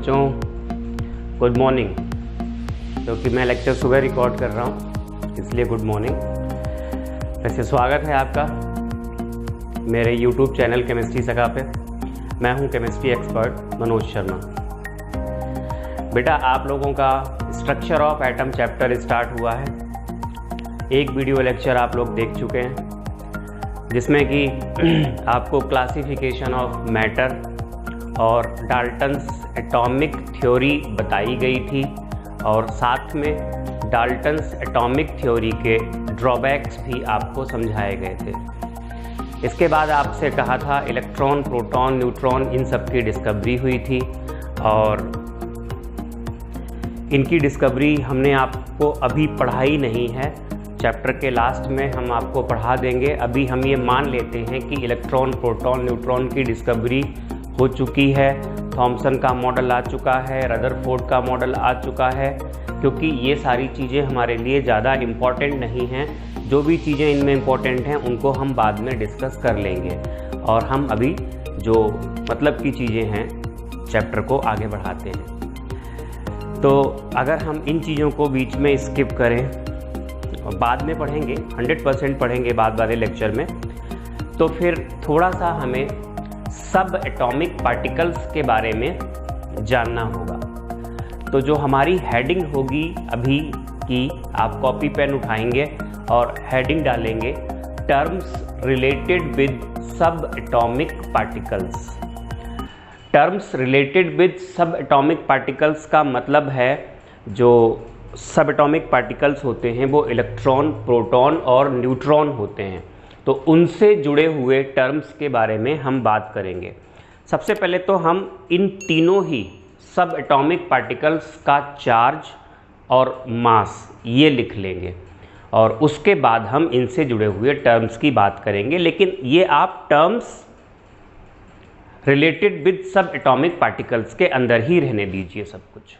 बच्चों, good morning. क्योंकि मैं लेक्चर सुबह रिकॉर्ड कर रहा हूँ इसलिए गुड मॉर्निंग। वैसे स्वागत है आपका मेरे यूट्यूब चैनल केमिस्ट्री सगा पे। मैं हूँ केमिस्ट्री एक्सपर्ट मनोज शर्मा। बेटा, आप लोगों का structure of atom chapter start हुआ है। एक वीडियो लेक्चर आप लोग देख चुके हैं जिसमें कि आपको क्लासिफिकेशन ऑफ मैटर और डाल्टन्स एटॉमिक थ्योरी बताई गई थी और साथ में डाल्टन्स एटॉमिक थ्योरी के ड्रॉबैक्स भी आपको समझाए गए थे। इसके बाद आपसे कहा था इलेक्ट्रॉन, प्रोटॉन, न्यूट्रॉन इन सब की डिस्कवरी हुई थी और इनकी डिस्कवरी हमने आपको अभी पढ़ाई नहीं है। चैप्टर के लास्ट में हम आपको पढ़ा देंगे। अभी हम ये मान लेते हैं कि इलेक्ट्रॉन, प्रोटॉन, न्यूट्रॉन की डिस्कवरी हो चुकी है। थॉमसन का मॉडल आ चुका है, रदरफोर्ड का मॉडल आ चुका है। क्योंकि ये सारी चीज़ें हमारे लिए ज़्यादा इम्पॉर्टेंट नहीं हैं। जो भी चीज़ें इनमें इम्पॉर्टेंट हैं उनको हम बाद में डिस्कस कर लेंगे और हम अभी जो मतलब की चीज़ें हैं चैप्टर को आगे बढ़ाते हैं। तो अगर हम इन चीज़ों को बीच में स्किप करें और बाद में पढ़ेंगे, 100% पढ़ेंगे बाद वाले लेक्चर में, तो फिर थोड़ा सा हमें सब एटॉमिक पार्टिकल्स के बारे में जानना होगा। तो जो हमारी हेडिंग होगी अभी की, आप कॉपी पेन उठाएंगे और हेडिंग डालेंगे टर्म्स रिलेटेड विद सब atomic particles. Terms related with सब एटॉमिक पार्टिकल्स का मतलब है जो सब एटॉमिक पार्टिकल्स होते हैं वो इलेक्ट्रॉन, प्रोटॉन और न्यूट्रॉन होते हैं। तो उनसे जुड़े हुए टर्म्स के बारे में हम बात करेंगे। सबसे पहले तो हम इन तीनों ही सब एटॉमिक पार्टिकल्स का चार्ज और मास ये लिख लेंगे और उसके बाद हम इनसे जुड़े हुए टर्म्स की बात करेंगे। लेकिन ये आप टर्म्स रिलेटेड विद सब एटॉमिक पार्टिकल्स के अंदर ही रहने दीजिए सब कुछ।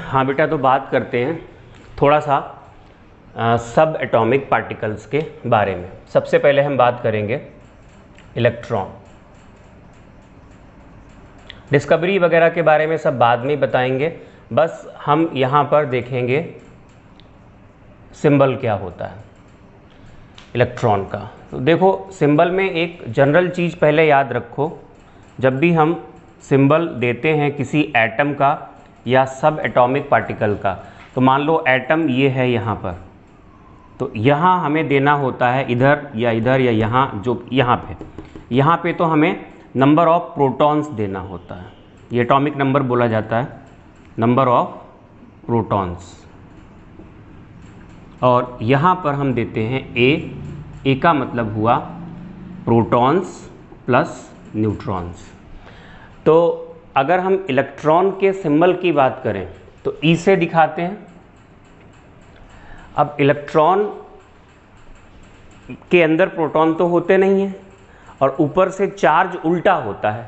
हाँ बेटा, तो बात करते हैं थोड़ा सा सब एटॉमिक पार्टिकल्स के बारे में। सबसे पहले हम बात करेंगे इलेक्ट्रॉन। डिस्कवरी वगैरह के बारे में सब बाद में बताएंगे। बस हम यहाँ पर देखेंगे सिंबल क्या होता है इलेक्ट्रॉन का। तो देखो, सिंबल में एक जनरल चीज़ पहले याद रखो। जब भी हम सिंबल देते हैं किसी एटम का या सब एटॉमिक पार्टिकल का, तो मान लो एटम ये है यहाँ पर, तो यहाँ हमें देना होता है इधर या यहाँ, जो यहाँ पे तो हमें नंबर ऑफ प्रोटॉन्स देना होता है। ये एटॉमिक नंबर बोला जाता है, नंबर ऑफ प्रोटॉन्स। और यहाँ पर हम देते हैं ए का मतलब हुआ प्रोटॉन्स प्लस न्यूट्रॉन्स। तो अगर हम इलेक्ट्रॉन के सिंबल की बात करें तो ई से दिखाते हैं। अब इलेक्ट्रॉन के अंदर प्रोटॉन तो होते नहीं हैं और ऊपर से चार्ज उल्टा होता है।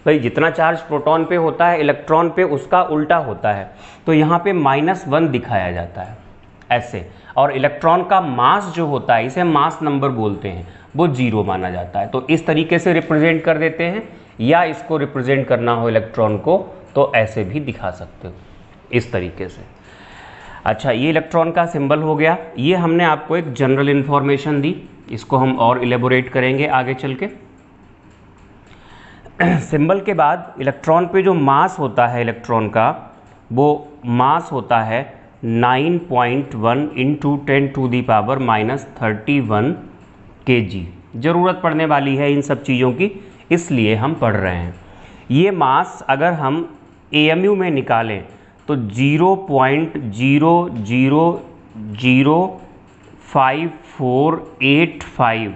भाई, जितना चार्ज प्रोटॉन पे होता है इलेक्ट्रॉन पे उसका उल्टा होता है। तो यहाँ पे -1 दिखाया जाता है ऐसे। और इलेक्ट्रॉन का मास जो होता है, इसे मास नंबर बोलते हैं, वो 0 माना जाता है। तो इस तरीके से रिप्रेजेंट कर देते हैं, या इसको रिप्रेजेंट करना हो इलेक्ट्रॉन को तो ऐसे भी दिखा सकते हो, इस तरीके से। अच्छा, ये इलेक्ट्रॉन का सिंबल हो गया। ये हमने आपको एक जनरल इन्फॉर्मेशन दी, इसको हम और इलेबोरेट करेंगे आगे चल के। सिंबल के बाद इलेक्ट्रॉन पे जो मास होता है इलेक्ट्रॉन का, वो मास होता है 9.1 × 10⁻³ kg। ज़रूरत पड़ने वाली है इन सब चीज़ों की, इसलिए हम पढ़ रहे हैं। ये मास अगर हम AMU में निकालें तो 0.000548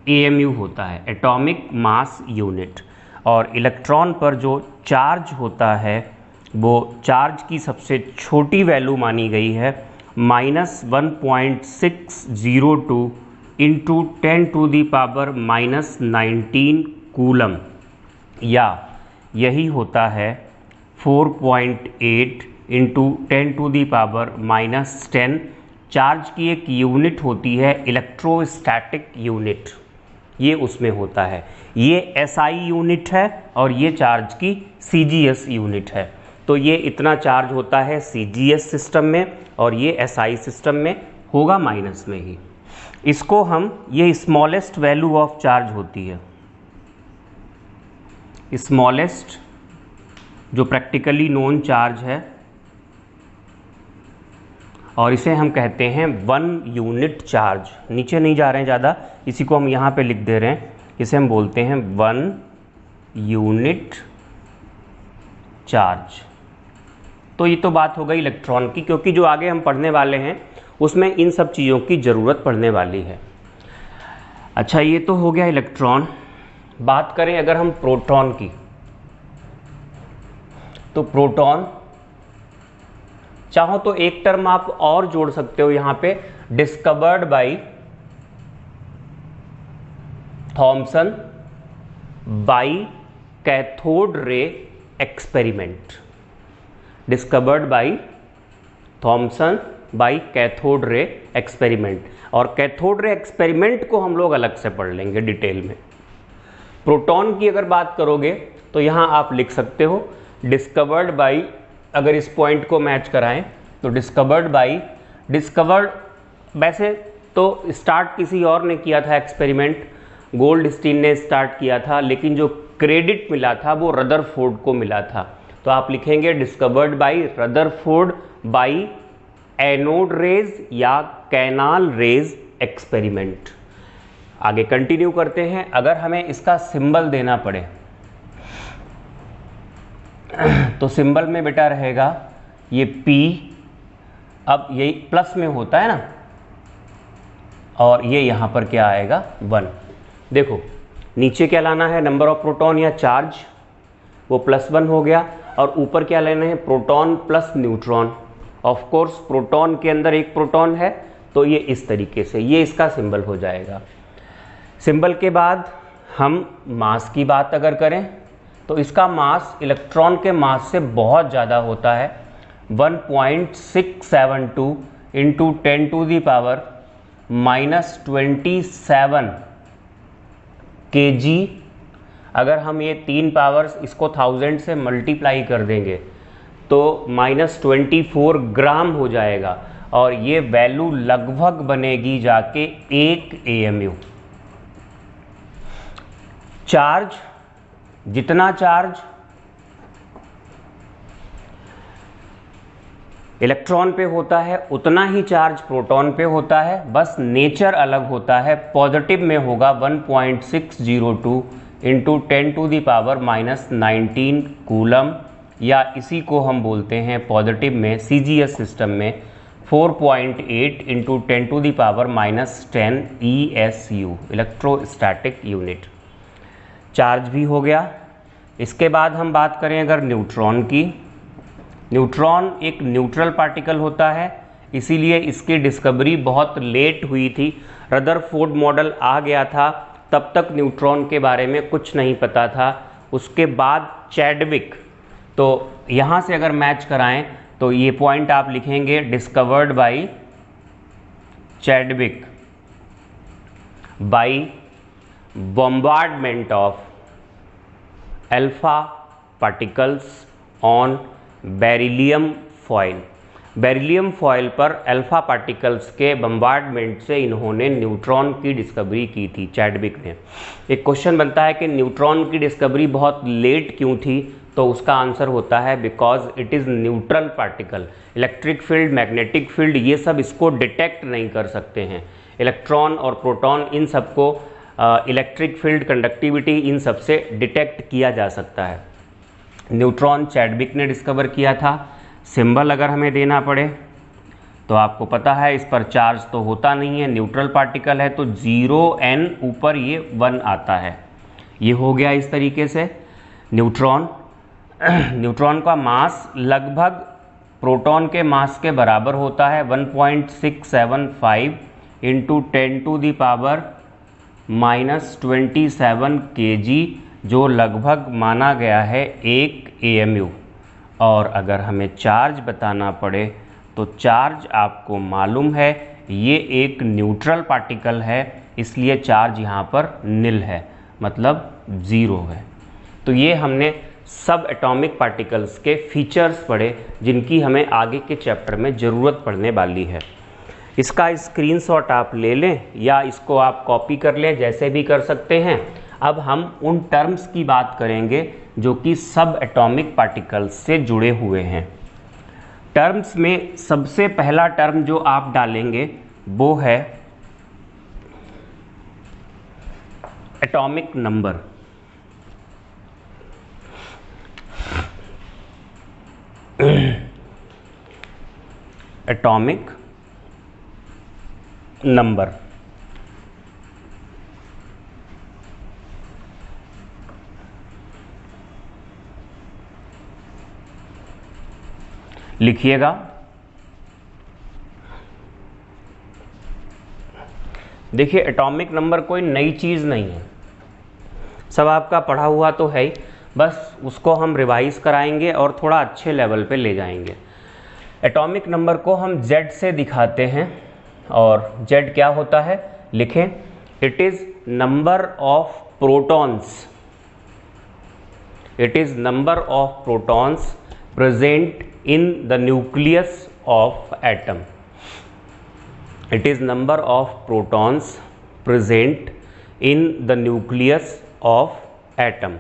AMU होता है, एटॉमिक मास यूनिट। और इलेक्ट्रॉन पर जो चार्ज होता है वो चार्ज की सबसे छोटी वैल्यू मानी गई है -1.602 × 10⁻⁻19 कूलम, या यही होता है 4.8 × 10⁻⁻10 चार्ज की एक यूनिट होती है इलेक्ट्रोस्टैटिक यूनिट, ये उसमें होता है। ये एसआई यूनिट है और ये चार्ज की सीजीएस यूनिट है। तो ये इतना चार्ज होता है सीजीएस सिस्टम में और ये एसआई सिस्टम में होगा माइनस में ही। इसको हम, ये स्मॉलेस्ट वैल्यू ऑफ चार्ज होती है, स्मॉलेस्ट जो प्रैक्टिकली नोन चार्ज है, और इसे हम कहते हैं 1 यूनिट चार्ज। नीचे नहीं जा रहे हैं ज़्यादा, इसी को हम यहाँ पे लिख दे रहे हैं। इसे हम बोलते हैं 1 यूनिट चार्ज। तो ये तो बात हो गई इलेक्ट्रॉन की, क्योंकि जो आगे हम पढ़ने वाले हैं उसमें इन सब चीज़ों की ज़रूरत पड़ने वाली है। अच्छा, ये तो हो गया इलेक्ट्रॉन। बात करें अगर हम प्रोटॉन की, तो प्रोटॉन, चाहो तो एक टर्म आप और जोड़ सकते हो यहाँ पे, discovered by Thomson by cathode ray experiment. Discovered by Thomson by cathode ray experiment, और कैथोड रे एक्सपेरिमेंट को हम लोग अलग से पढ़ लेंगे डिटेल में। प्रोटॉन की अगर बात करोगे तो यहाँ आप लिख सकते हो डिस्कवर्ड बाय, अगर इस पॉइंट को मैच कराएं तो डिस्कवर्ड बाय, डिस्कवर्ड वैसे तो स्टार्ट किसी और ने किया था एक्सपेरिमेंट, गोल्डस्टीन ने स्टार्ट किया था, लेकिन जो क्रेडिट मिला था वो रदरफोर्ड को मिला था। तो आप लिखेंगे discovered by Rutherford by anode rays या कैनाल रेज एक्सपेरिमेंट। आगे कंटिन्यू करते हैं। अगर हमें इसका सिंबल देना पड़े तो सिंबल में बेटा रहेगा ये P, अब ये प्लस में होता है ना, और ये यहाँ पर क्या आएगा 1। देखो नीचे क्या लाना है, नंबर ऑफ प्रोटॉन या चार्ज, वो +1 हो गया, और ऊपर क्या लेना है, proton plus neutron. Of course proton के अंदर एक प्रोटॉन है, तो ये इस तरीके से ये इसका सिंबल हो जाएगा। सिंबल के बाद हम मास की बात अगर करें तो इसका मास इलेक्ट्रॉन के मास से बहुत ज़्यादा होता है, 1.672 इंटू 10⁻⁻27 kg। अगर हम ये 3 पावर्स इसको 1000 से मल्टीप्लाई कर देंगे तो -24 ग्राम हो जाएगा, और ये वैल्यू लगभग बनेगी जाके 1 AMU। चार्ज, जितना चार्ज इलेक्ट्रॉन पे होता है उतना ही चार्ज प्रोटॉन पे होता है, बस नेचर अलग होता है। पॉजिटिव में होगा 1.602 इंटू 10⁻⁻19 कूलम, या इसी को हम बोलते हैं पॉजिटिव में सीजीएस सिस्टम में 4.8 into 10⁻⁻10 ESU, electrostatic unit. Charge भी हो गया। इसके बाद हम बात करें अगर न्यूट्रॉन की, न्यूट्रॉन एक न्यूट्रल पार्टिकल होता है, इसीलिए इसकी डिस्कवरी बहुत लेट हुई थी। रदरफोर्ड मॉडल आ गया था, तब तक न्यूट्रॉन के बारे में कुछ नहीं पता था। उसके बाद चैडविक, तो यहाँ से अगर मैच कराएं तो ये पॉइंट आप लिखेंगे discovered by Chadwick by bombardment of alpha particles on beryllium foil. Beryllium foil पर अल्फा पार्टिकल्स के बम्बार्डमेंट से इन्होंने न्यूट्रॉन की डिस्कवरी की थी, चैडविक ने। एक क्वेश्चन बनता है कि न्यूट्रॉन की डिस्कवरी बहुत लेट क्यों थी, तो उसका आंसर होता है because it is neutral particle. Electric field, magnetic field, ये सब इसको डिटेक्ट नहीं कर सकते हैं। इलेक्ट्रॉन और प्रोटॉन, इन सबको इलेक्ट्रिक फील्ड, कंडक्टिविटी, इन सब से डिटेक्ट किया जा सकता है। न्यूट्रॉन चैडविक ने डिस्कवर किया था। सिंबल अगर हमें देना पड़े तो आपको पता है इस पर चार्ज तो होता नहीं है, न्यूट्रल पार्टिकल है, तो 0n ऊपर ये 1 आता है। ये हो गया इस तरीके से न्यूट्रॉन। न्यूट्रॉन का मास लगभग प्रोटॉन के मास के बराबर होता है, 1.675 इंटू 10⁻⁻27 kg, जो लगभग माना गया है 1 AMU। और अगर हमें चार्ज बताना पड़े तो चार्ज आपको मालूम है ये एक न्यूट्रल पार्टिकल है, इसलिए चार्ज यहाँ पर निल है, मतलब ज़ीरो है। तो ये हमने सब एटॉमिक पार्टिकल्स के फीचर्स पढ़े जिनकी हमें आगे के चैप्टर में ज़रूरत पड़ने वाली है। इसका स्क्रीनशॉट आप ले लें या इसको आप कॉपी कर लें, जैसे भी कर सकते हैं। अब हम उन टर्म्स की बात करेंगे जो कि सब एटॉमिक पार्टिकल्स से जुड़े हुए हैं। टर्म्स में सबसे पहला टर्म जो आप डालेंगे वो है एटॉमिक नंबर। एटॉमिक नंबर लिखिएगा। देखिए एटॉमिक नंबर कोई नई चीज़ नहीं है, सब आपका पढ़ा हुआ तो है ही, बस उसको हम रिवाइज कराएंगे और थोड़ा अच्छे लेवल पे ले जाएंगे। एटॉमिक नंबर को हम Z से दिखाते हैं और Z क्या होता है लिखें, it is number of protons, it is number of protons present in the nucleus of atom. It is number of protons present in the nucleus of atom.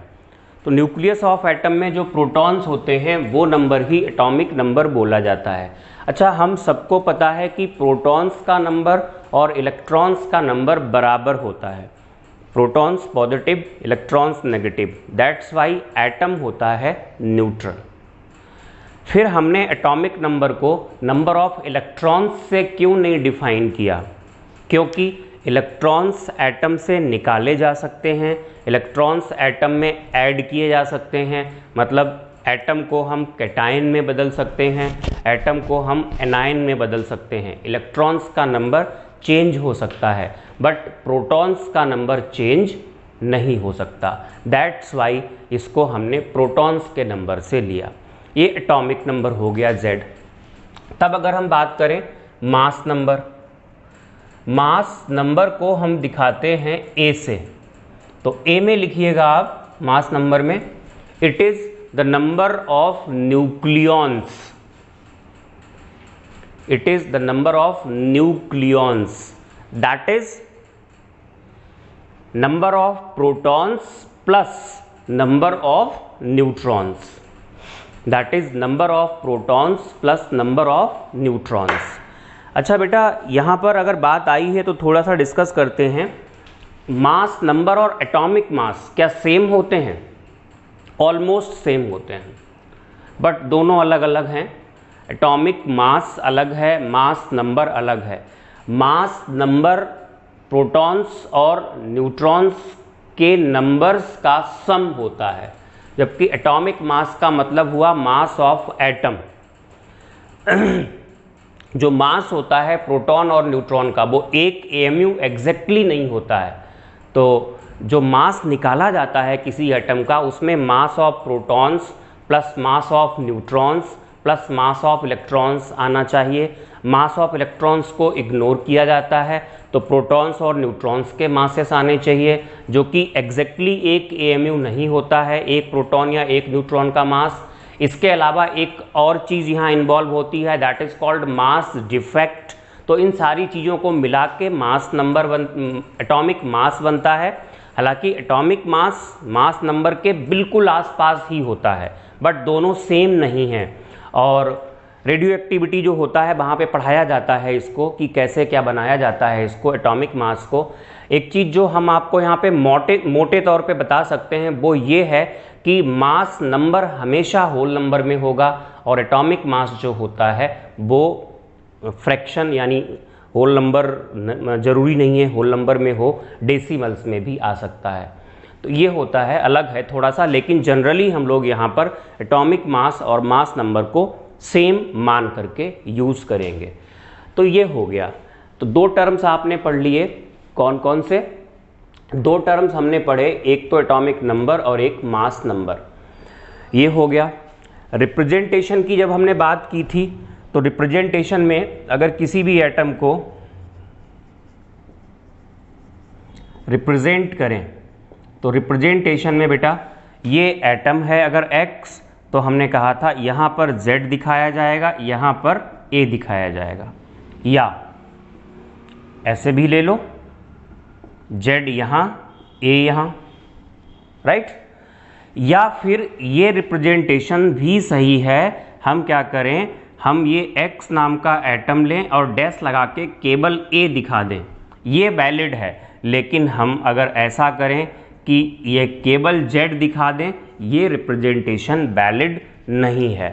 तो न्यूक्लियस ऑफ एटम में जो protons होते हैं वो number ही atomic number बोला जाता है। अच्छा, हम सबको पता है कि प्रोटॉन्स का नंबर और इलेक्ट्रॉन्स का नंबर बराबर होता है, protons positive, electrons negative, that's why atom होता है न्यूट्रल। फिर हमने एटॉमिक नंबर को नंबर ऑफ इलेक्ट्रॉन्स से क्यों नहीं डिफाइन किया, क्योंकि इलेक्ट्रॉन्स एटम से निकाले जा सकते हैं, इलेक्ट्रॉन्स एटम में ऐड किए जा सकते हैं, मतलब एटम को हम कैटायन में बदल सकते हैं, एटम को हम एनायन में बदल सकते हैं। इलेक्ट्रॉन्स का नंबर चेंज हो सकता है बट प्रोटॉन्स का नंबर चेंज नहीं हो सकता, दैट्स वाई इसको हमने प्रोटॉन्स के नंबर से लिया। ये एटॉमिक नंबर हो गया Z। तब अगर हम बात करें मास नंबर, मास नंबर को हम दिखाते हैं A से, तो A में लिखिएगा आप मास नंबर में, it is the number of nucleons, it is the number of nucleons, that is number of protons plus number of neutrons, that is number of protons plus number of neutrons. अच्छा बेटा, यहाँ पर अगर बात आई है तो थोड़ा सा डिस्कस करते हैं। मास नंबर और एटॉमिक मास क्या सेम होते हैं? ऑलमोस्ट सेम होते हैं, बट दोनों अलग अलग हैं। एटॉमिक मास अलग है, मास नंबर अलग है। मास नंबर प्रोटॉन्स और न्यूट्रॉन्स के नंबर्स का सम होता है, जबकि एटॉमिक मास का मतलब हुआ मास ऑफ एटम। जो मास होता है प्रोटॉन और न्यूट्रॉन का वो एक AMU एग्जैक्टली नहीं होता है। तो जो मास निकाला जाता है किसी एटम का, उसमें mass of protons plus mass of neutrons plus mass of electrons आना चाहिए। मास ऑफ इलेक्ट्रॉन्स को इग्नोर किया जाता है तो प्रोटॉन्स और न्यूट्रॉन्स के मासेस आने चाहिए, जो कि एग्जैक्टली एक AMU नहीं होता है, एक प्रोटॉन या एक न्यूट्रॉन का मास। इसके अलावा एक और चीज़ यहाँ इन्वॉल्व होती है, that is called mass defect. तो इन सारी चीज़ों को मिला के मास नंबर एटॉमिक मास बनता है। हालांकि एटॉमिक मास मास नंबर के बिल्कुल आसपास ही होता है, बट दोनों सेम नहीं हैं। और रेडियो एक्टिविटी जो होता है वहाँ पे पढ़ाया जाता है इसको कि कैसे क्या बनाया जाता है इसको, एटॉमिक मास को। एक चीज़ जो हम आपको यहाँ पे मोटे तौर पे बता सकते हैं वो ये है कि मास नंबर हमेशा होल नंबर में होगा और एटॉमिक मास जो होता है वो फ्रैक्शन यानी होल नंबर ज़रूरी नहीं है होल नंबर में हो, डेसिमल्स में भी आ सकता है। तो ये होता है, अलग है थोड़ा सा, लेकिन जनरली हम लोग यहाँ पर एटॉमिक मास और मास नंबर को सेम मान करके यूज़ करेंगे। तो ये हो गया। तो दो टर्म्स आपने पढ़ लिए, कौन कौन से? दो टर्म्स हमने पढ़े, एक तो एटॉमिक नंबर और एक मास नंबर। ये हो गया। रिप्रेजेंटेशन की जब हमने बात की थी तो रिप्रेजेंटेशन में अगर किसी भी एटम को रिप्रेजेंट करें तो रिप्रेजेंटेशन में बेटा ये एटम है अगर X, तो हमने कहा था यहाँ पर Z दिखाया जाएगा, यहाँ पर A दिखाया जाएगा, या ऐसे भी ले लो, Z यहाँ A यहाँ, राइट। या फिर ये रिप्रेजेंटेशन भी सही है, हम क्या करें, हम ये X नाम का एटम लें और डैश लगा के केवल A दिखा दें, ये वैलिड है। लेकिन हम अगर ऐसा करें कि ये केवल Z दिखा दें, ये रिप्रेजेंटेशन वैलिड नहीं है।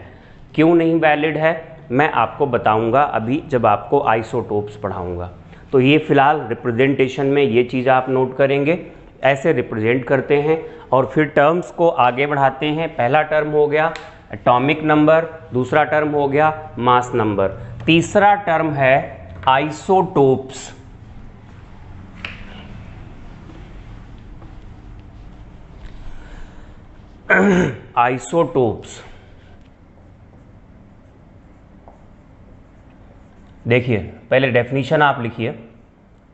क्यों नहीं वैलिड है, मैं आपको बताऊंगा अभी जब आपको आइसोटोप्स पढ़ाऊंगा। तो ये फिलहाल रिप्रेजेंटेशन में ये चीज़ आप नोट करेंगे, ऐसे रिप्रेजेंट करते हैं और फिर टर्म्स को आगे बढ़ाते हैं। पहला टर्म हो गया एटॉमिक नंबर, दूसरा टर्म हो गया मास नंबर, तीसरा टर्म है आइसोटोप्स। आइसोटोप्स देखिए, पहले डेफिनेशन आप लिखिए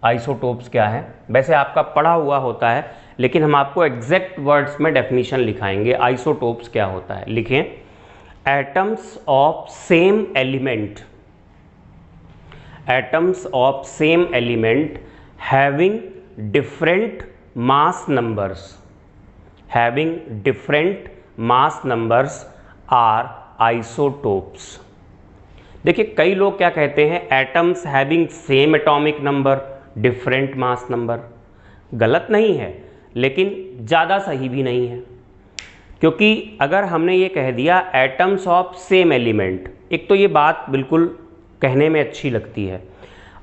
आइसोटोप्स क्या है। वैसे आपका पढ़ा हुआ होता है, लेकिन हम आपको एग्जैक्ट वर्ड्स में डेफिनेशन लिखाएंगे। आइसोटोप्स क्या होता है, लिखें atoms of same element, atoms of same element having different mass numbers, having different mass numbers are isotopes। देखिए कई लोग क्या कहते हैं, atoms having same atomic number different mass number. गलत नहीं है, लेकिन ज़्यादा सही भी नहीं है, क्योंकि अगर हमने ये कह दिया एटम्स ऑफ सेम एलिमेंट, एक तो ये बात बिल्कुल कहने में अच्छी लगती है,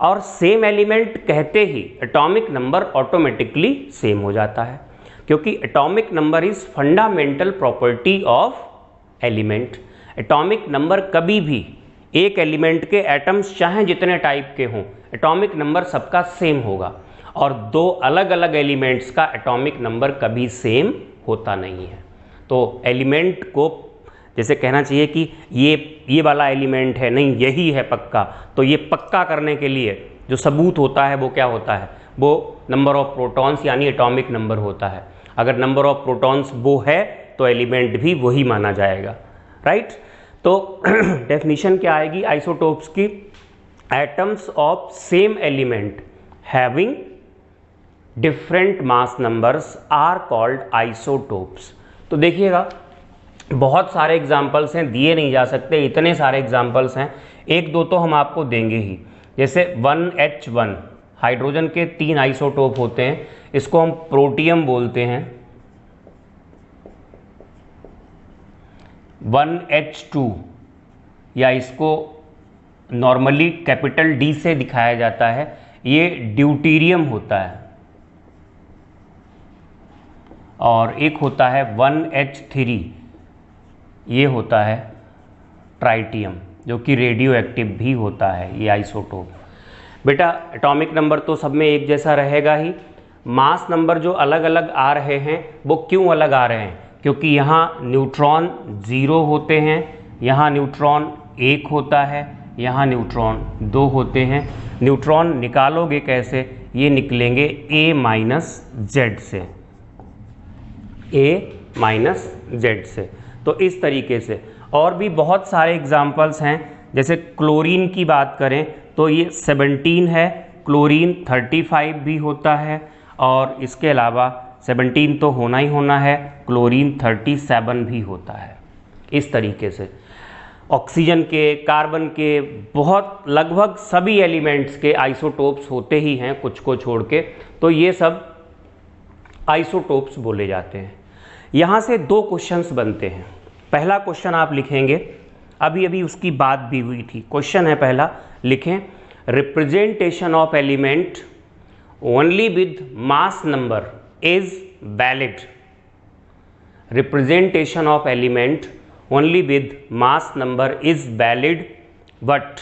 और सेम एलिमेंट कहते ही एटॉमिक नंबर ऑटोमेटिकली सेम हो जाता है, क्योंकि atomic number is fundamental property of element. Atomic number कभी भी एक एलिमेंट के एटम्स चाहे जितने टाइप के हों, एटॉमिक नंबर सबका सेम होगा, और दो अलग अलग एलिमेंट्स का एटॉमिक नंबर कभी सेम होता नहीं है। तो एलिमेंट को जैसे कहना चाहिए कि ये वाला एलिमेंट है, नहीं यही है पक्का, तो ये पक्का करने के लिए जो सबूत होता है वो क्या होता है, वो नंबर ऑफ प्रोटॉन्स यानी एटॉमिक नंबर होता है। अगर नंबर ऑफ प्रोटॉन्स वो है तो एलिमेंट भी वही माना जाएगा, राइट। तो डेफिनेशन क्या आएगी आइसोटोप्स की, atoms of same element having different mass numbers are called isotopes. तो देखिएगा बहुत सारे एग्जाम्पल्स हैं, दिए नहीं जा सकते, इतने सारे एग्जाम्पल्स हैं, एक दो तो हम आपको देंगे ही। जैसे 1H1 हाइड्रोजन के 3 आइसोटोप होते हैं, इसको हम प्रोटियम बोलते हैं। 1H2 या इसको नॉर्मली कैपिटल D से दिखाया जाता है, ये ड्यूटीरियम होता है। और एक होता है 1H3, ये होता है ट्राइटियम, जो कि रेडियो एक्टिव भी होता है ये आइसोटोप। बेटा एटॉमिक नंबर तो सब में एक जैसा रहेगा ही, मास नंबर जो अलग अलग आ रहे हैं वो क्यों अलग आ रहे हैं, क्योंकि यहाँ न्यूट्रॉन 0 होते हैं, यहाँ न्यूट्रॉन 1 होता है, यहाँ न्यूट्रॉन 2 होते हैं। न्यूट्रॉन निकालोगे कैसे, ये निकलेंगे A-Z से, A-Z से। तो इस तरीके से और भी बहुत सारे एग्जाम्पल्स हैं। जैसे क्लोरीन की बात करें तो ये 17 है, क्लोरीन 35 भी होता है, और इसके अलावा 17 तो होना ही होना है, क्लोरीन 37 भी होता है। इस तरीके से ऑक्सीजन के, कार्बन के, बहुत लगभग सभी एलिमेंट्स के आइसोटोप्स होते ही हैं कुछ को छोड़ के, तो ये सब आइसोटोप्स बोले जाते हैं। यहाँ से 2 क्वेश्चंस बनते हैं। पहला क्वेश्चन आप लिखेंगे, अभी अभी उसकी बात भी हुई थी। क्वेश्चन है पहला, लिखें representation of element only with mass number is valid. Representation of element only with mass number is valid, but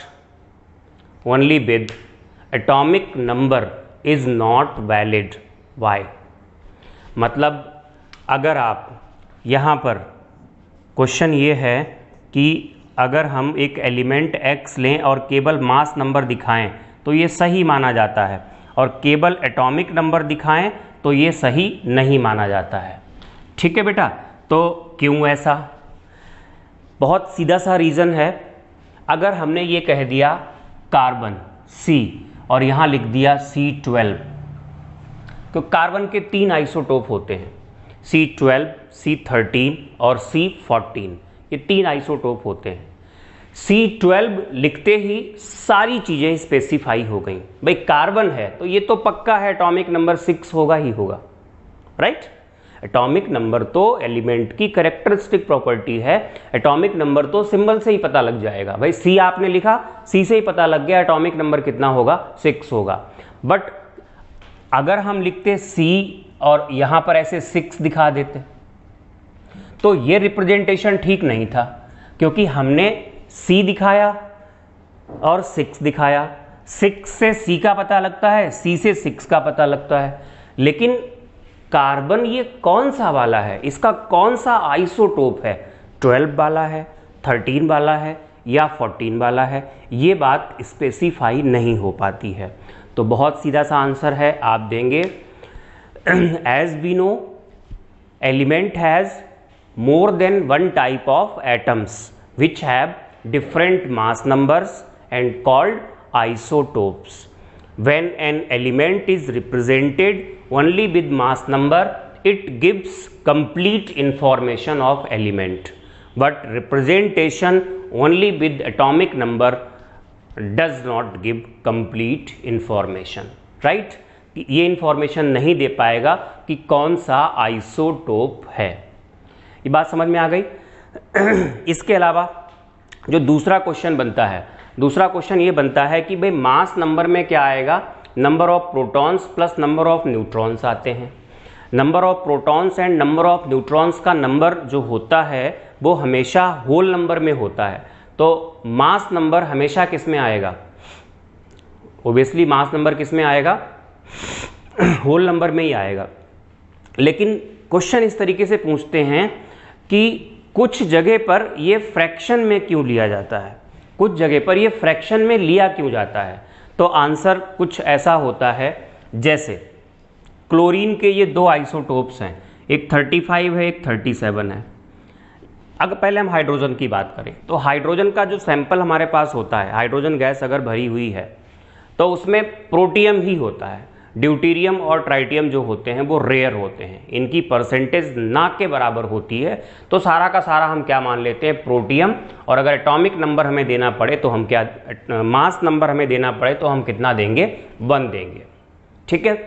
only with atomic number is not valid. Why? मतलब अगर आप यहाँ पर क्वेश्चन ये है कि अगर हम एक एलिमेंट x लें और केवल मास नंबर दिखाएं तो ये सही माना जाता है, और केवल एटॉमिक नंबर दिखाएं तो ये सही नहीं माना जाता है। ठीक है बेटा, तो क्यों ऐसा? बहुत सीधा सा रीज़न है। अगर हमने ये कह दिया कार्बन C और यहाँ लिख दिया C12, तो कार्बन के 3 आइसोटोप होते हैं, C12, C13 और C14। ये 3 आइसोटोप होते हैं। C12 लिखते ही सारी चीज़ें स्पेसिफाई हो गई। भाई कार्बन है तो ये तो पक्का है एटॉमिक नंबर 6 होगा ही होगा, राइट? एटॉमिक नंबर तो एलिमेंट की कैरेक्टरिस्टिक प्रॉपर्टी है, एटॉमिक नंबर तो सिंबल से ही पता लग जाएगा। भाई C आपने लिखा, C से ही पता लग गया एटॉमिक नंबर कितना होगा, 6 होगा। बट अगर हम लिखते C और यहाँ पर ऐसे 6 दिखा देते तो ये रिप्रेजेंटेशन ठीक नहीं था, क्योंकि हमने C दिखाया और 6 दिखाया। 6 से C का पता लगता है, C से 6 का पता लगता है, लेकिन कार्बन ये कौन सा वाला है, इसका कौन सा आइसोटोप है, 12 वाला है, 13 वाला है या 14 वाला है, ये बात स्पेसिफाई नहीं हो पाती है। तो बहुत सीधा सा आंसर है, आप देंगे as we know element has more than one type of atoms which have different mass numbers and called isotopes. When an element is represented only with mass number, it gives complete information of element, but representation only with atomic number does not give complete information, right? ये information नहीं दे पाएगा कि कौन सा isotope है। ये बात समझ में आ गई? इसके अलावा जो दूसरा क्वेश्चन बनता है, दूसरा क्वेश्चन ये बनता है कि भाई मास नंबर में क्या आएगा, number of protons plus number of neutrons आते हैं। Number of protons and number of neutrons का नंबर जो होता है वो हमेशा होल नंबर में होता है, तो मास नंबर हमेशा किस में आएगा? ओबियसली मास नंबर किस में आएगा? होल नंबर में ही आएगा। लेकिन क्वेश्चन इस तरीके से पूछते हैं कि कुछ जगह पर ये फ्रैक्शन में क्यों लिया जाता है, कुछ जगह पर ये फ्रैक्शन में लिया क्यों जाता है? तो आंसर कुछ ऐसा होता है, जैसे क्लोरीन के ये 2 आइसोटोप्स हैं, एक 35 है, एक 37 है। अगर पहले हम हाइड्रोजन की बात करें तो हाइड्रोजन का जो सैंपल हमारे पास होता है, हाइड्रोजन गैस अगर भरी हुई है तो उसमें प्रोटियम ही होता है। ड्यूटीरियम और ट्राइटियम जो होते हैं वो रेयर होते हैं, इनकी परसेंटेज ना के बराबर होती है, तो सारा का सारा हम क्या मान लेते हैं, प्रोटियम। और अगर एटॉमिक नंबर हमें देना पड़े तो हम क्या, मास नंबर हमें देना पड़े तो हम कितना देंगे, 1 देंगे। ठीक है।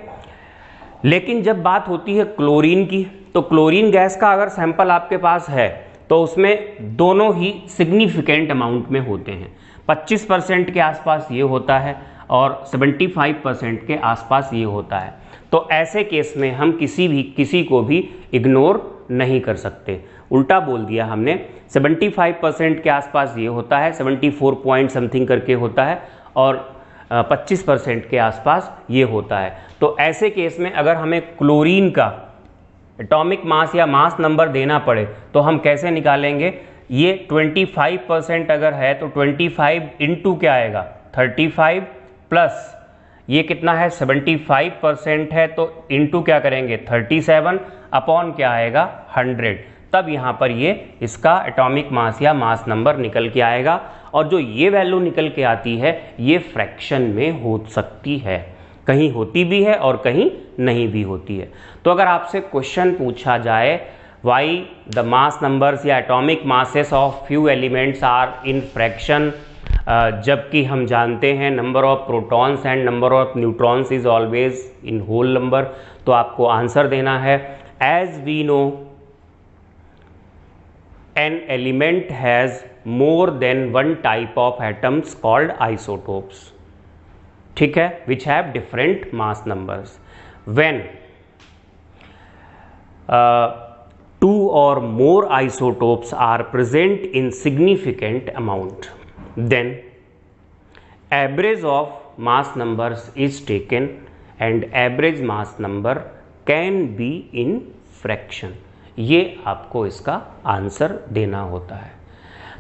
लेकिन जब बात होती है क्लोरीन की, तो क्लोरीन गैस का अगर सैंपल आपके पास है तो उसमें दोनों ही सिग्निफिकेंट अमाउंट में होते हैं। 25% के आसपास ये होता है और 75% के आसपास ये होता है। तो ऐसे केस में हम किसी को भी इग्नोर नहीं कर सकते। उल्टा बोल दिया हमने, 75% के आसपास ये होता है, 74 पॉइंट समथिंग करके होता है, और 25% के आसपास ये होता है। तो ऐसे केस में अगर हमें क्लोरीन का एटॉमिक मास या मास नंबर देना पड़े तो हम कैसे निकालेंगे, ये 25% अगर है तो 25 इंटू क्या आएगा, 35 प्लस ये कितना है 75% है, तो इंटू क्या करेंगे 37 अपॉन क्या आएगा 100, तब यहाँ पर ये इसका एटॉमिक मास या मास नंबर निकल के आएगा। और जो ये वैल्यू निकल के आती है ये फ्रैक्शन में हो सकती है, कहीं होती भी है और कहीं नहीं भी होती है। तो अगर आपसे क्वेश्चन पूछा जाए वाई द मास नंबर्स या atomic masses of few elements are in fraction, जबकि हम जानते हैं number of protons and number of neutrons is always in whole number, तो आपको आंसर देना है as we know an element has more than one type of atoms called isotopes, ठीक है, which have different mass numbers. When 2 or more isotopes are present in significant amount, then average of mass numbers is taken and average mass number can be in fraction। ये आपको इसका answer देना होता है।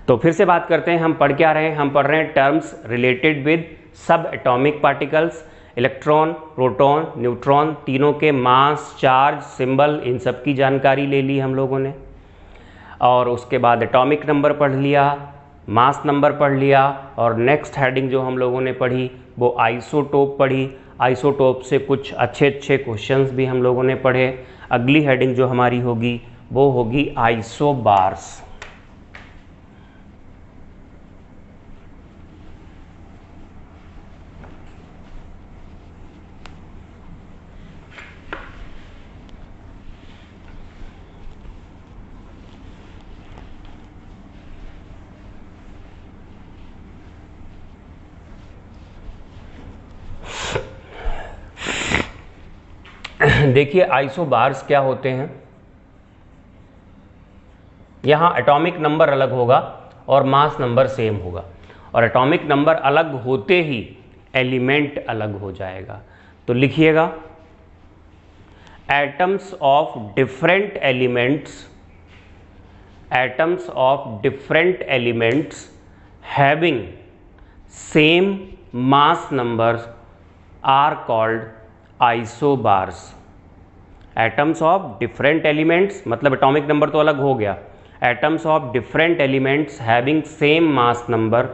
तो फिर से बात करते हैं, हम पढ़ क्या रहे हैं? हम पढ़ रहे हैं टर्म्स रिलेटेड विद सब atomic particles, electron, proton, neutron, तीनों के मास, चार्ज, सिंबल, इन सब की जानकारी ले ली हम लोगों ने। और उसके बाद एटॉमिक नंबर पढ़ लिया, मास नंबर पढ़ लिया, और नेक्स्ट हेडिंग जो हम लोगों ने पढ़ी वो आइसोटोप पढ़ी। आइसोटोप से कुछ अच्छे क्वेश्चंस भी हम लोगों ने पढ़े। अगली हेडिंग जो हमारी होगी वो होगी आइसोबार्स। देखिए आइसोबार्स क्या होते हैं। यहाँ एटॉमिक नंबर अलग होगा और मास नंबर सेम होगा, और एटॉमिक नंबर अलग होते ही एलिमेंट अलग हो जाएगा। तो लिखिएगा, atoms of different elements having same mass numbers are called isobars. Atoms of different elements मतलब एटॉमिक नंबर तो अलग हो गया। Atoms of different elements having same mass number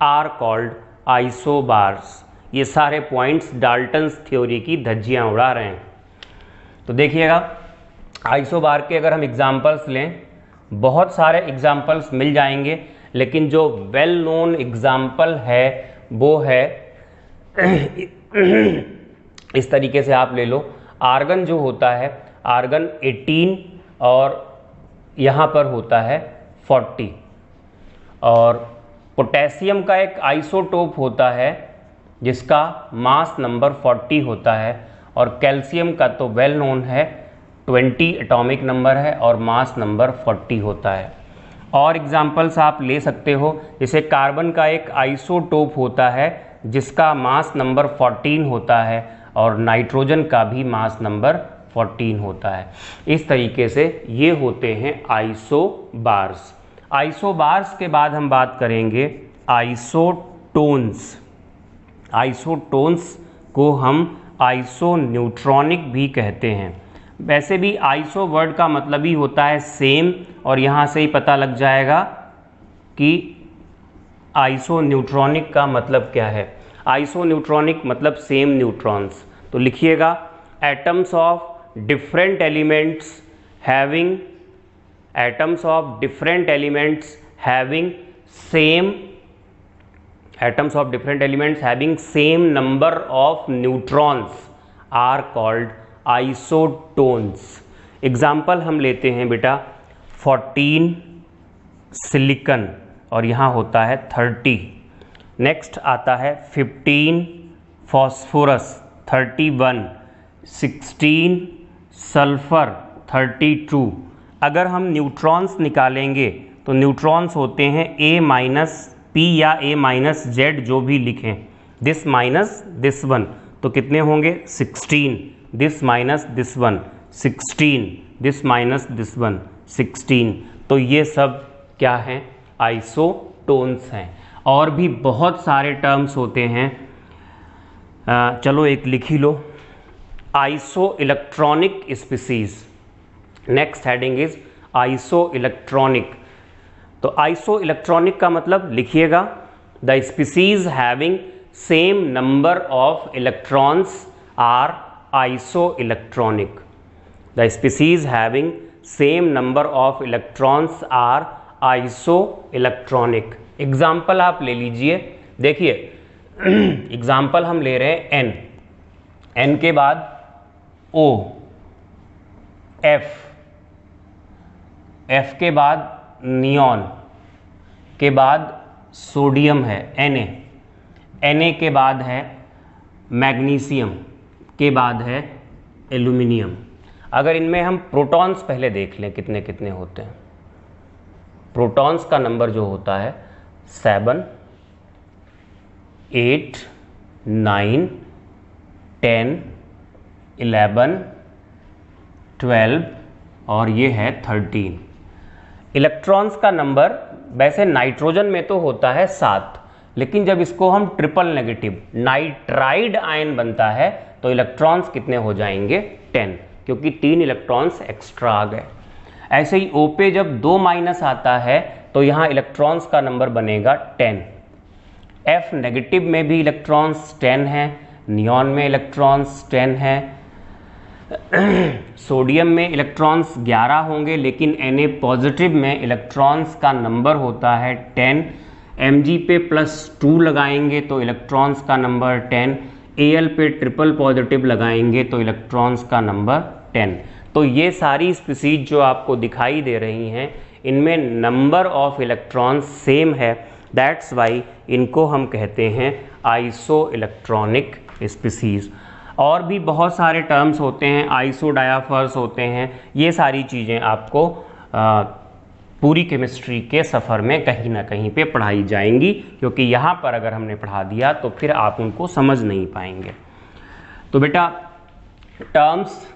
are called isobars. ये सारे पॉइंट्स डाल्टन्स थ्योरी की धज्जियां उड़ा रहे हैं। तो देखिएगा, आइसोबार के अगर हम एग्जाम्पल्स लें, बहुत सारे एग्जाम्पल्स मिल जाएंगे, लेकिन जो वेल नोन एग्जाम्पल है वो है इस तरीके से आप ले लो। आर्गन जो होता है, आर्गन 18 और यहाँ पर होता है 40, और पोटेशियम का एक आइसोटोप होता है जिसका मास नंबर 40 होता है, और कैल्शियम का तो वेल नोन है 20 एटॉमिक नंबर है और मास नंबर 40 होता है। और एग्जाम्पल्स आप ले सकते हो, जैसे कार्बन का एक आइसोटोप होता है जिसका मास नंबर 14 होता है, और नाइट्रोजन का भी मास नंबर 14 होता है। इस तरीके से ये होते हैं आइसोबार्स। आइसोबार्स के बाद हम बात करेंगे आइसोटोन्स। आइसोटोन्स को हम आइसोन्यूट्रॉनिक भी कहते हैं। वैसे भी आइसो वर्ड का मतलब ही होता है सेम, और यहाँ से ही पता लग जाएगा कि आइसोन्यूट्रॉनिक का मतलब क्या है। आइसोन्यूट्रॉनिक मतलब सेम न्यूट्रॉन्स। तो लिखिएगा, atoms of different elements having same number of neutrons are called isotones. Example हम लेते हैं बेटा, 14 सिलिकन और यहाँ होता है 30। नेक्स्ट आता है 15 फॉस्फोरस 31, 16 सल्फर 32। अगर हम न्यूट्रॉन्स निकालेंगे तो न्यूट्रॉन्स होते हैं A-P या A-Z, जो भी लिखें, दिस माइनस दिस वन, तो कितने होंगे 16, this minus this one 16, this minus this one 16। तो ये सब क्या हैं? आइसोटोन्स हैं। और भी बहुत सारे टर्म्स होते हैं, चलो एक लिख ही लो, isoelectronic species. Next heading is isoelectronic. तो आइसो इलेक्ट्रॉनिक का मतलब लिखिएगा, the species having same number of electrons are isoelectronic. The species having same number of electrons are isoelectronic. Example आप ले लीजिए, देखिए example हम ले रहे हैं एन के बाद ओ, एफ के बाद नियॉन, के बाद सोडियम है Na के बाद है मैग्नीशियम, के बाद है एल्यूमिनियम। अगर इनमें हम प्रोटॉन्स पहले देख लें कितने कितने होते हैं। प्रोटॉन्स का नंबर जो होता है 7, 8, 9, 10, 11, 12 और ये है 13। इलेक्ट्रॉन्स का नंबर वैसे नाइट्रोजन में तो होता है 7, लेकिन जब इसको हम ट्रिपल नेगेटिव नाइट्राइड आयन बनता है तो इलेक्ट्रॉन्स कितने हो जाएंगे 10, क्योंकि 3 इलेक्ट्रॉन्स एक्स्ट्रा आ गए। ऐसे ही O पे जब 2 माइनस आता है तो यहाँ इलेक्ट्रॉन्स का नंबर बनेगा 10। F नेगेटिव में भी इलेक्ट्रॉन्स 10 हैं, नियॉन में इलेक्ट्रॉन्स 10 हैं, सोडियम में इलेक्ट्रॉन्स 11 होंगे, लेकिन Na पॉजिटिव में इलेक्ट्रॉन्स का नंबर होता है 10। Mg पे +2 लगाएंगे तो इलेक्ट्रॉन्स का नंबर 10, Al पे ट्रिपल पॉजिटिव लगाएंगे तो इलेक्ट्रॉन्स का नंबर 10। तो ये सारी स्पीसीज जो आपको दिखाई दे रही हैं इनमें नंबर ऑफ इलेक्ट्रॉन्स सेम है, दैट्स वाई इनको हम कहते हैं आइसो इलेक्ट्रॉनिक स्पीसीज। और भी बहुत सारे टर्म्स होते हैं, आइसो डायाफर्स होते हैं, ये सारी चीज़ें आपको पूरी केमिस्ट्री के सफ़र में कहीं ना कहीं पे पढ़ाई जाएंगी, क्योंकि यहाँ पर अगर हमने पढ़ा दिया तो फिर आप उनको समझ नहीं पाएंगे। तो बेटा टर्म्स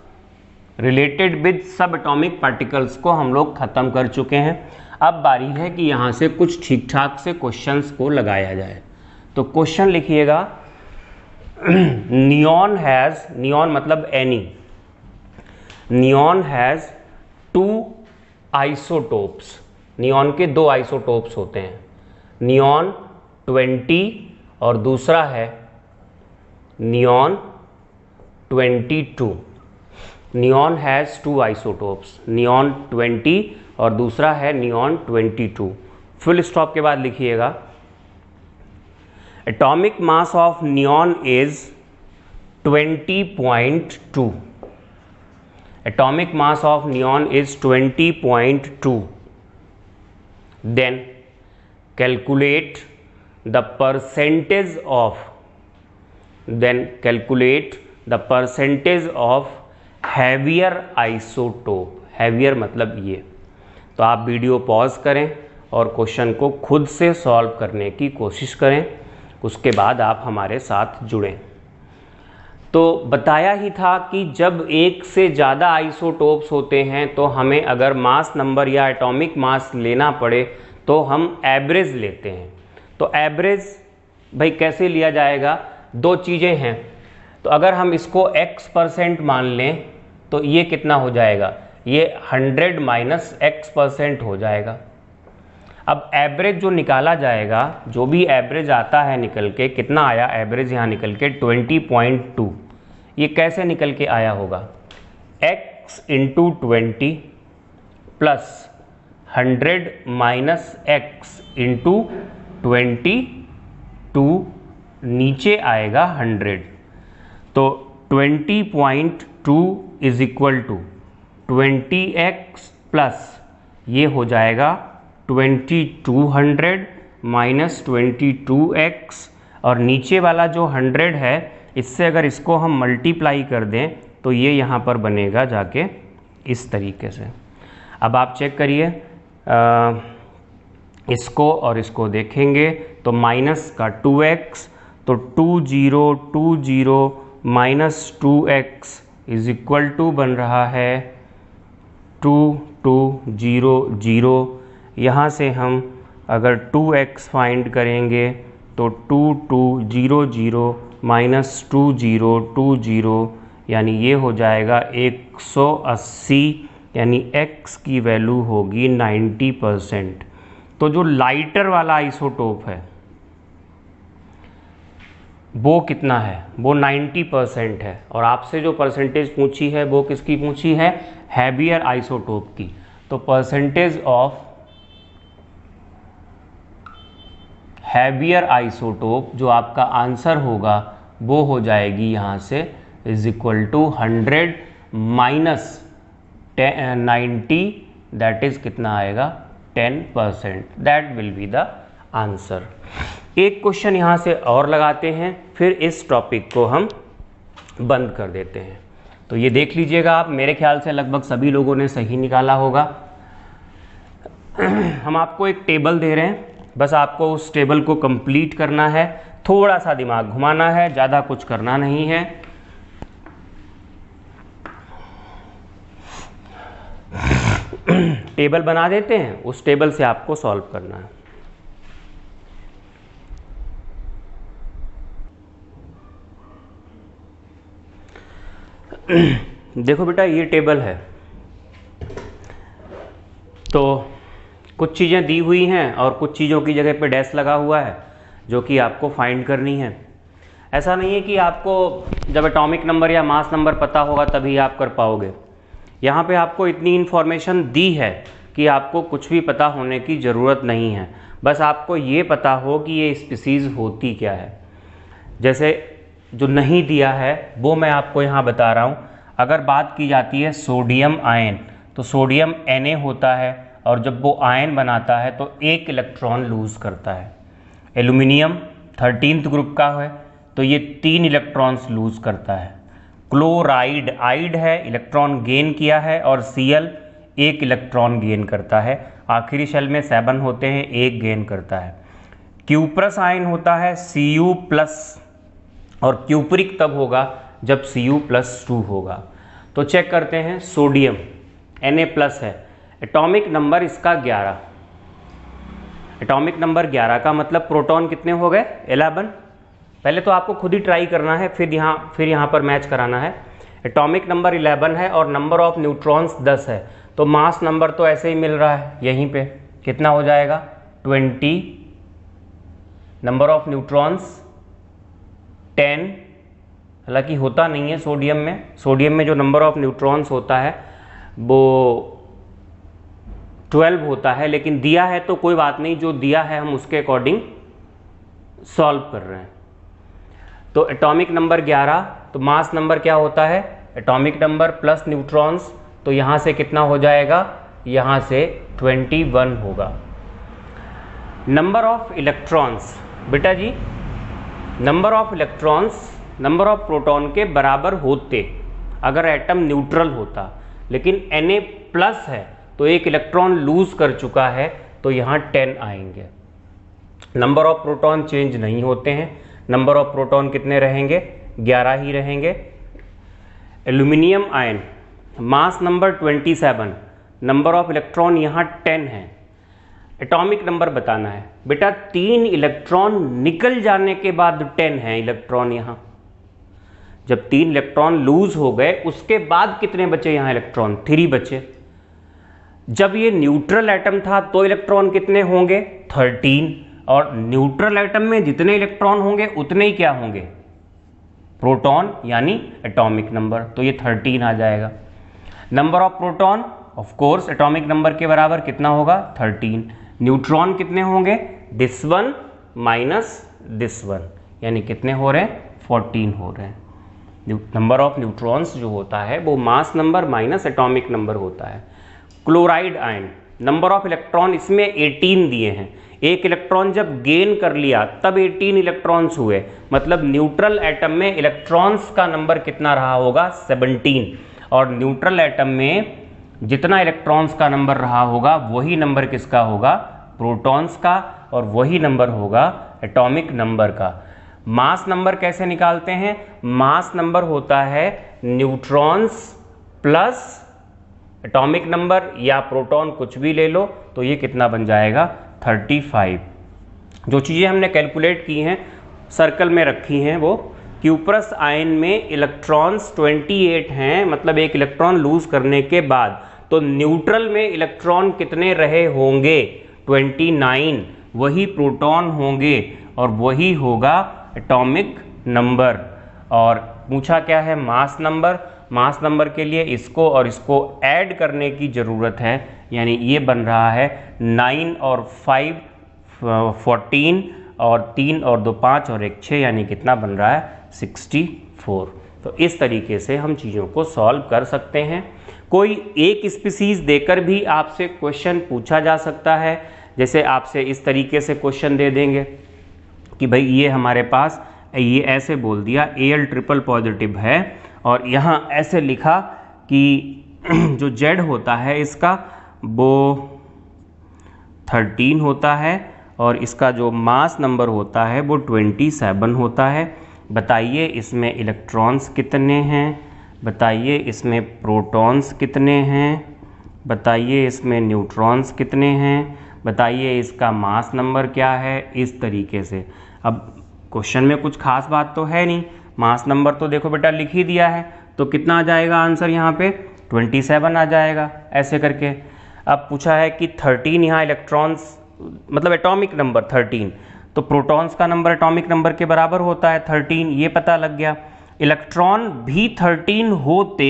रिलेटेड विद सब एटॉमिक पार्टिकल्स को हम लोग ख़त्म कर चुके हैं। अब बारी है कि यहाँ से कुछ ठीक ठाक से क्वेश्चंस को लगाया जाए। तो क्वेश्चन लिखिएगा, नियॉन मतलब any, neon has 2 isotopes. Neon के 2 आइसोटोप्स होते हैं, नियॉन 20 और दूसरा है neon 22। Neon has 2 isotopes, neon 20 और दूसरा है नियॉन 22। फुल स्टॉप के बाद लिखिएगा, atomic mass of neon is 20.2। atomic mass of neon is 20.2. Then calculate the percentage of heavier isotope. heavier मतलब ये। तो आप वीडियो पॉज करें और क्वेश्चन को खुद से सॉल्व करने की कोशिश करें, उसके बाद आप हमारे साथ जुड़ें। तो बताया ही था कि जब एक से ज़्यादा आइसोटोप्स होते हैं तो हमें अगर मास नंबर या एटॉमिक मास लेना पड़े तो हम एवरेज लेते हैं। तो एवरेज भाई कैसे लिया जाएगा, 2 चीज़ें हैं। तो अगर हम इसको x% मान लें तो ये कितना हो जाएगा, ये 100 - x% हो जाएगा। अब एवरेज जो निकाला जाएगा, जो भी एवरेज आता है निकल के, कितना आया एवरेज यहाँ निकल के 20.2। ये कैसे निकल के आया होगा, x × 20 + 100 - x × 22, नीचे आएगा 100। तो 20.2 = 20x प्लस ये हो जाएगा 2200 - 22x, और नीचे वाला जो 100 है इससे अगर इसको हम मल्टीप्लाई कर दें तो ये यहाँ पर बनेगा जाके इस तरीके से। अब आप चेक करिए, इसको और इसको देखेंगे तो माइनस का 2x, तो 2020 - 2x = बन रहा है 2200। यहाँ से हम अगर 2x फाइंड करेंगे तो 2200 - 2020, यानी ये हो जाएगा 180, यानी x की वैल्यू होगी 90%। तो जो लाइटर वाला आइसोटोप है वो कितना है, वो 90% है। और आपसे जो परसेंटेज पूछी है वो किसकी पूछी है, हैवियर आइसोटोप की। तो परसेंटेज ऑफ हैवियर आइसोटोप जो आपका आंसर होगा वो हो जाएगी यहाँ से = 100 - 90, दैट इज़ कितना आएगा 10%। That will be the answer. एक क्वेश्चन यहाँ से और लगाते हैं, फिर इस टॉपिक को हम बंद कर देते हैं। तो ये देख लीजिएगा आप, मेरे ख्याल से लगभग सभी लोगों ने सही निकाला होगा। हम आपको एक टेबल दे रहे हैं, बस आपको उस टेबल को कंप्लीट करना है, थोड़ा सा दिमाग घुमाना है, ज़्यादा कुछ करना नहीं है। टेबल बना देते हैं, उस टेबल से आपको सॉल्व करना है। देखो बेटा, ये टेबल है, तो कुछ चीज़ें दी हुई हैं और कुछ चीज़ों की जगह पे डैश लगा हुआ है जो कि आपको फाइंड करनी है। ऐसा नहीं है कि आपको जब एटॉमिक नंबर या मास नंबर पता होगा तभी आप कर पाओगे। यहाँ पे आपको इतनी इन्फॉर्मेशन दी है कि आपको कुछ भी पता होने की ज़रूरत नहीं है, बस आपको ये पता हो कि ये स्पीसीज़ होती क्या है। जैसे जो नहीं दिया है वो मैं आपको यहाँ बता रहा हूँ। अगर बात की जाती है सोडियम आयन, तो सोडियम Na होता है और जब वो आयन बनाता है तो एक इलेक्ट्रॉन लूज़ करता है। एल्यूमिनियम 13th ग्रुप का है तो ये 3 इलेक्ट्रॉन्स लूज़ करता है। क्लोराइड, आइड है, इलेक्ट्रॉन गेन किया है, और Cl 1 इलेक्ट्रॉन गेन करता है। आखिरी शेल में 7 होते हैं, 1 गेन करता है। क्यूप्रस आयन होता है Cu+, और क्यूपरिक तब होगा जब Cu+2 होगा। तो चेक करते हैं, सोडियम Na+ है, एटॉमिक नंबर इसका 11। एटॉमिक नंबर 11 का मतलब प्रोटॉन कितने हो गए? 11। पहले तो आपको खुद ही ट्राई करना है, फिर यहाँ पर मैच कराना है। एटॉमिक नंबर 11 है और नंबर ऑफ न्यूट्रॉन्स 10 है, तो मास नंबर तो ऐसे ही मिल रहा है यहीं पे। कितना हो जाएगा? 20। नंबर ऑफ न्यूट्रॉन्स 10, हालांकि होता नहीं है सोडियम में। सोडियम में जो नंबर ऑफ न्यूट्रॉन्स होता है वो 12 होता है, लेकिन दिया है तो कोई बात नहीं, जो दिया है हम उसके अकॉर्डिंग सॉल्व कर रहे हैं। तो एटॉमिक नंबर 11, तो मास नंबर क्या होता है? एटॉमिक नंबर प्लस न्यूट्रॉन्स, तो यहाँ से कितना हो जाएगा? यहाँ से 21 होगा। नंबर ऑफ इलेक्ट्रॉन्स, बेटा जी number of electrons number of proton के बराबर होते अगर एटम न्यूट्रल होता, लेकिन Na+ है तो 1 इलेक्ट्रॉन लूज कर चुका है, तो यहाँ 10 आएंगे। नंबर ऑफ प्रोटॉन चेंज नहीं होते हैं, नंबर ऑफ प्रोटॉन कितने रहेंगे? 11 ही रहेंगे। Aluminium ion, mass number 27, number of electron यहाँ 10 है। एटॉमिक नंबर बताना है बेटा, 3 इलेक्ट्रॉन निकल जाने के बाद 10 है इलेक्ट्रॉन यहाँ। जब 3 इलेक्ट्रॉन लूज हो गए उसके बाद कितने बचे यहाँ इलेक्ट्रॉन? 3 बचे। जब ये न्यूट्रल एटम था तो इलेक्ट्रॉन कितने होंगे? 13। और न्यूट्रल एटम में जितने इलेक्ट्रॉन होंगे उतने ही क्या होंगे? प्रोटॉन, यानी एटॉमिक नंबर, तो ये 13 आ जाएगा। Number of proton of course atomic number के बराबर कितना होगा? 13। न्यूट्रॉन कितने होंगे? This one minus this one, यानी कितने हो रहे हैं? 14 हो रहे हैं। नंबर ऑफ न्यूट्रॉन्स जो होता है वो mass number minus atomic number होता है। Chloride ion, number of electron इसमें 18 दिए हैं। 1 इलेक्ट्रॉन जब गेन कर लिया तब 18 इलेक्ट्रॉन्स हुए, मतलब न्यूट्रल एटम में इलेक्ट्रॉन्स का नंबर कितना रहा होगा? 17। और न्यूट्रल एटम में जितना इलेक्ट्रॉन्स का नंबर रहा होगा वही नंबर किसका होगा? प्रोटॉन्स का, और वही नंबर होगा एटॉमिक नंबर का। मास नंबर कैसे निकालते हैं? मास नंबर होता है न्यूट्रॉन्स प्लस एटॉमिक नंबर या प्रोटॉन, कुछ भी ले लो, तो ये कितना बन जाएगा? 35। जो चीज़ें हमने कैलकुलेट की हैं सर्कल में रखी हैं, वो क्यूप्रस आयन में इलेक्ट्रॉन्स 28 हैं, मतलब 1 इलेक्ट्रॉन लूज करने के बाद। तो न्यूट्रल में इलेक्ट्रॉन कितने रहे होंगे? 29। वही प्रोटॉन होंगे और वही होगा एटॉमिक नंबर। और पूछा क्या है? Mass number. मास नंबर के लिए इसको और इसको ऐड करने की ज़रूरत है, यानी ये बन रहा है 9 और 5 14, और 3 और 2 5 और 1 6, यानी कितना बन रहा है? 64। तो इस तरीके से हम चीज़ों को सॉल्व कर सकते हैं। कोई एक स्पीसीज़ देकर भी आपसे क्वेश्चन पूछा जा सकता है। जैसे आपसे इस तरीके से क्वेश्चन दे देंगे कि भाई ये हमारे पास, ये ऐसे बोल दिया Al ट्रिपल पॉजिटिव है, और यहाँ ऐसे लिखा कि जो Z होता है इसका वो 13 होता है, और इसका जो मास नंबर होता है वो 27 होता है। बताइए इसमें इलेक्ट्रॉन्स कितने हैं? बताइए इसमें प्रोटॉन्स कितने हैं? बताइए इसमें न्यूट्रॉन्स कितने हैं, बताइए इसका मास नंबर क्या है, इस तरीके से। अब क्वेश्चन में कुछ खास बात तो है नहीं, मास नंबर तो देखो बेटा लिख ही दिया है, तो कितना आ जाएगा आंसर यहाँ पे 27 आ जाएगा ऐसे करके। अब पूछा है कि 13 यहाँ इलेक्ट्रॉन्स मतलब एटॉमिक नंबर 13, तो प्रोटॉन्स का नंबर एटॉमिक नंबर के बराबर होता है 13, ये पता लग गया। इलेक्ट्रॉन भी 13 होते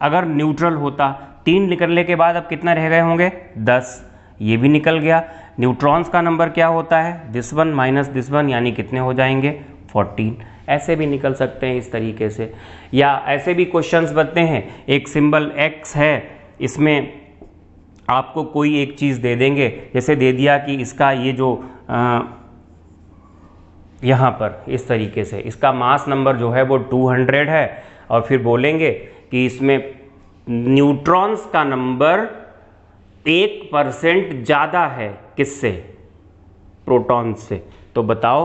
अगर न्यूट्रल होता, 3 निकलने के बाद अब कितना रह गए होंगे 10, ये भी निकल गया। न्यूट्रॉन्स का नंबर क्या होता है this one minus this one, यानी कितने हो जाएंगे 14, ऐसे भी निकल सकते हैं इस तरीके से। या ऐसे भी क्वेश्चंस बनते हैं, एक सिंबल x है, इसमें आपको कोई एक चीज़ दे देंगे, जैसे दे दिया कि इसका ये जो यहाँ पर इस तरीके से इसका मास नंबर जो है वो 200 है, और फिर बोलेंगे कि इसमें न्यूट्रॉन्स का नंबर 1% ज़्यादा है किससे, प्रोटॉन से, तो बताओ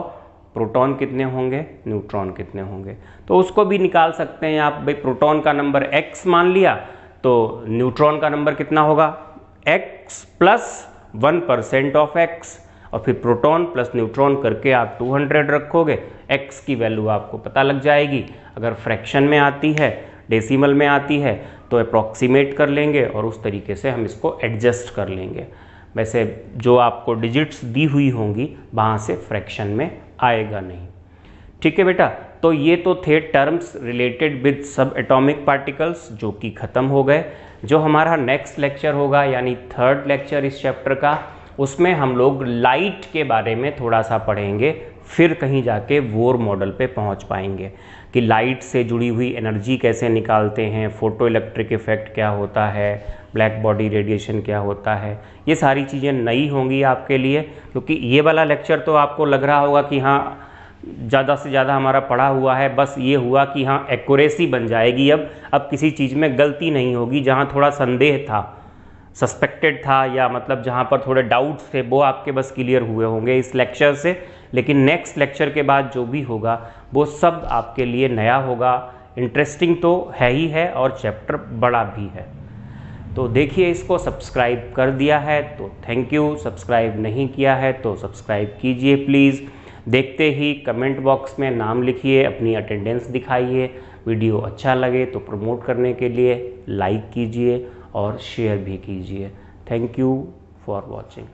प्रोटॉन कितने होंगे, न्यूट्रॉन कितने होंगे। तो उसको भी निकाल सकते हैं आप, भाई प्रोटॉन का नंबर x मान लिया तो न्यूट्रॉन का नंबर कितना होगा x प्लस 1% ऑफ x, और फिर प्रोटॉन प्लस न्यूट्रॉन करके आप 200 रखोगे, x की वैल्यू आपको पता लग जाएगी। अगर फ्रैक्शन में आती है, डेसिमल में आती है, तो अप्रॉक्सीमेट कर लेंगे और उस तरीके से हम इसको एडजस्ट कर लेंगे। वैसे जो आपको डिजिट्स दी हुई होंगी वहाँ से फ्रैक्शन में आएगा नहीं। ठीक है बेटा, तो ये तो थे टर्म्स रिलेटेड विद सब एटॉमिक पार्टिकल्स जो कि ख़त्म हो गए। जो हमारा नेक्स्ट लेक्चर होगा यानी थर्ड लेक्चर इस चैप्टर का, उसमें हम लोग लाइट के बारे में थोड़ा सा पढ़ेंगे, फिर कहीं जाके बोर मॉडल पे पहुंच पाएंगे कि लाइट से जुड़ी हुई एनर्जी कैसे निकालते हैं, फोटो इलेक्ट्रिक इफेक्ट क्या होता है, ब्लैक बॉडी रेडिएशन क्या होता है। ये सारी चीज़ें नई होंगी आपके लिए, क्योंकि ये वाला लेक्चर तो आपको लग रहा होगा कि हाँ ज़्यादा से ज़्यादा हमारा पढ़ा हुआ है, बस ये हुआ कि हाँ एक्यूरेसी बन जाएगी, अब किसी चीज़ में गलती नहीं होगी। जहाँ थोड़ा संदेह था, सस्पेक्टेड था, या मतलब जहाँ पर थोड़े डाउट्स थे, वो आपके बस क्लियर हुए होंगे इस लेक्चर से। लेकिन नेक्स्ट लेक्चर के बाद जो भी होगा वो सब आपके लिए नया होगा, इंटरेस्टिंग तो है ही है और चैप्टर बड़ा भी है। तो देखिए, इसको सब्सक्राइब कर दिया है तो थैंक यू, सब्सक्राइब नहीं किया है तो सब्सक्राइब कीजिए प्लीज़। देखते ही कमेंट बॉक्स में नाम लिखिए, अपनी अटेंडेंस दिखाइए। वीडियो अच्छा लगे तो प्रमोट करने के लिए लाइक कीजिए और शेयर भी कीजिए। Thank you for watching.